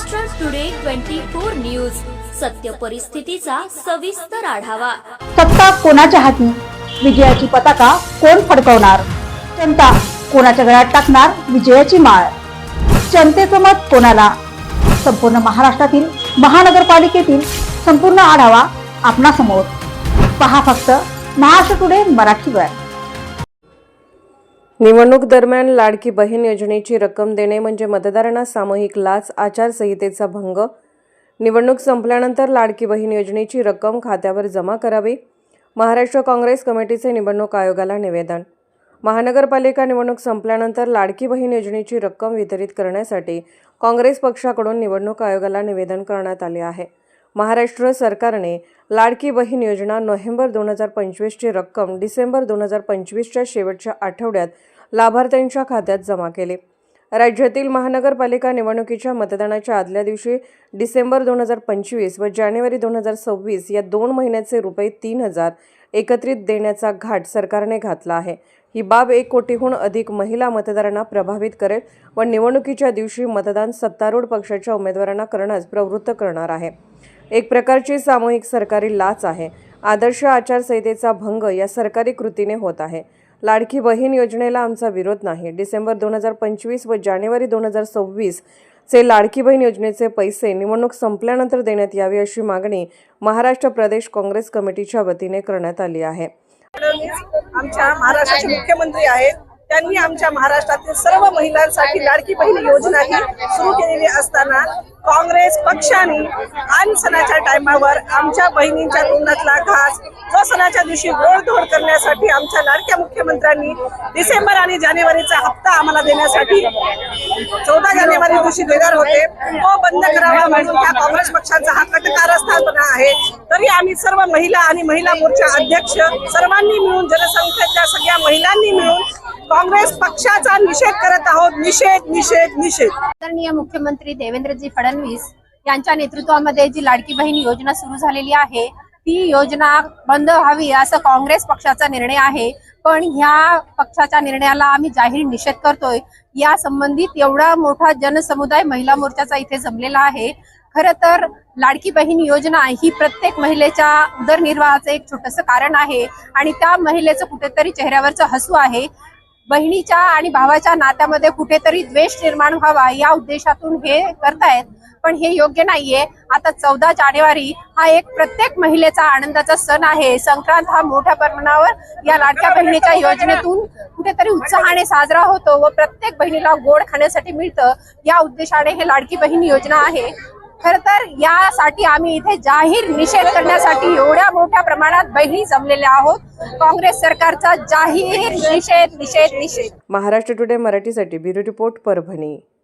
Maharashtra today 24 news, सत्य परिस्थितीचा सविस्तर आढावा। सत्ता कोणाच्या हाती, विजयाची पताका कोण फडकवणार, जनता कोणाच्या गळ्यात टाकणार विजयाची माळ, जनतेचं मत कोणाला, संपूर्ण महाराष्ट्रातील महानगरपालिकेतील संपूर्ण आढावा आपणासमोर। पहा फक्त महाराष्ट्र टुडे मराठीवर। निवडणूक दरम्यान लाडकी बहीण योजनेची रक्कम देणे म्हणजे मतदारांना सामूहिक लाच, आचारसंहितेचा भंग। निवडणूक संपल्यानंतर लाडकी बहीण योजनेची रक्कम खात्यावर जमा करावी। महाराष्ट्र काँग्रेस कमिटीचे निवडणूक आयोगाला निवेदन। महानगरपालिका निवडणूक संपल्यानंतर लाडकी बहीण योजनेची रक्कम वितरित करण्यासाठी काँग्रेस पक्षाकडून निवडणूक आयोगाला निवेदन करण्यात आले आहे। महाराष्ट्र सरकारने लाडकी बहीण योजना नोव्हेंबर 2025 ची रक्कम डिसेंबर 2025 च्या शेवटच्या आठवड्यात लाभार्थ्यांच्या खात्यात जमा केली। राज्यातील महानगरपालिका निवडणुकीच्या मतदानाच्या आदल्या दिवशी डिसेंबर 2025 व जानेवारी 2026 या 2 महिन्याचे रुपये 3000 एकत्रित देण्याचा घाट सरकारने घातला आहे। ही बाब 1 कोटीहून अधिक महिला मतदारांना प्रभावित करेल व निवडणुकीच्या दिवशी मतदान सत्तारूढ पक्षाच्या उमेदवारांना करण्यास प्रवृत्त करणार आहे। एक प्रकारची सामूहिक सरकारी लाच आहे। आदर्श आचारसंहितेचा भंग या सरकारी कृतीने होत आहे। लाडकी बहीण योजनेला आमचा विरोध नाही। डिसेंबर 2025 व जानेवारी 2026 चे लाडकी बहीण योजनेचे पैसे निवडणूक संपल्यानंतर देण्यात यावे अशी मागणी महाराष्ट्र प्रदेश काँग्रेस कमिटीच्या वतीने करण्यात आली आहे। आमच्या महाराष्ट्राचे मुख्यमंत्री आहेत, त्यांनी आमच्या महाराष्ट्रातील सर्व महिलांसाठी लाडकी बहीण योजना ही सुरू केलेली असताना काँग्रेस पक्षाने आणि सणाच्या टायमावर आमच्या बहिणींच्या तोंडातला घास जो सणाच्या दिवशी गोडधोड करण्यासाठी आमच्या लाडक्या मुख्यमंत्र्यांनी डिसेंबर आणि जानेवारीचा हप्ता आम्हाला देण्यासाठी 14 जानेवारी दिवशी देणार होते, तो बंद करावा म्हणून त्या काँग्रेस पक्षाचा हा कटकारस्थानपणा आहे। तरी आम्ही सर्व महिला आणि महिला मोर्चा अध्यक्ष सर्वांनी मिळून, जनसंख्येच्या सगळ्या महिलांनी मिळून काँग्रेस पक्षाचा निषेध करत आहोत। निषेध निषेध निषेध। आदरणीय मुख्यमंत्री देवेंद्रजी फडणवीस यांच्या नेतृत्वामध्ये जी लाडकी बहीण योजना सुरू झालेली आहे ती योजना बंद व्हावी असं काँग्रेस पक्षाचा निर्णय आहे। पण ह्या पक्षाच्या निर्णयाला आम्ही जाहीर निषेध करतोय। या संबंधित एवढा मोठा जनसमुदाय महिला मोर्चाचा इथे जमलेला आहे। खरं तर लाडकी बहीण योजना ही प्रत्येक महिलेच्या उदरनिर्वाहाचं एक छोटंसं कारण आहे आणि त्या महिलेचं कुठेतरी चेहऱ्यावरचं हसू आहे। बहिणीच्या आणि भावाच्या नात्यामध्ये कुठेतरी द्वेष निर्माण व्हावा या उद्देशातून हे करतायत, पण हे योग्य नाहीये। आता 14 जानेवारी हा एक प्रत्येक महिलेचा आनंदाचा सण आहे। संक्रांत हा मोठ्या प्रमाणावर या लाडक्या बहिणीच्या योजनेतून कुठेतरी उत्साहाने साजरा होतो व प्रत्येक बहिणीला गोड खाण्यासाठी मिळतं, या उद्देशाने हे लाडकी बहीण योजना आहे। खरं तर यासाठी आम्ही इथे जाहीर निषेध करण्यासाठी एवढ्या मोठ्या प्रमाणात बहिणी जमलेल्या आहोत। काँग्रेस सरकारचा जाहीर निषेध निषेध निषेध। महाराष्ट्र टुडे मराठीसाठी ब्युरो रिपोर्ट परभणी।